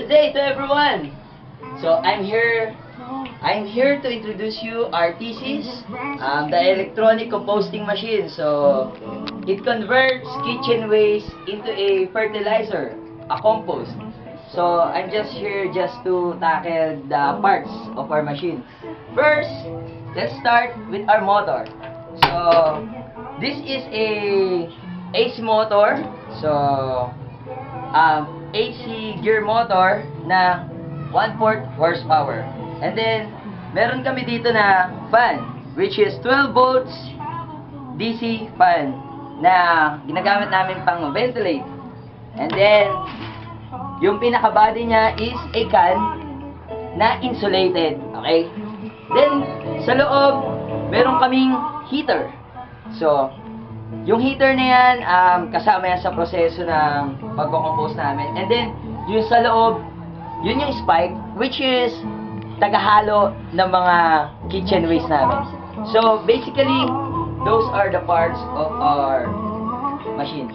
day to everyone. So I'm here to introduce you our thesis, the electronic composting machine. So it converts kitchen waste into a fertilizer, a compost. So I'm just here to tackle the parts of our machine. First, let's start with our motor. So this is a AC motor. So AC gear motor na 1/4 horsepower. And then, meron kami dito na fan, which is 12 volts DC fan na ginagamit namin pang ventilate. And then, yung pinaka-body niya is a can na insulated. Okay? Then, sa loob, meron kaming heater. So, yung heater na yan, kasama yan sa proseso ng pagko-compose namin. And then, yung sa loob, yun yung spike, which is tagahalo ng mga kitchen waste namin. So, basically, those are the parts of our machine.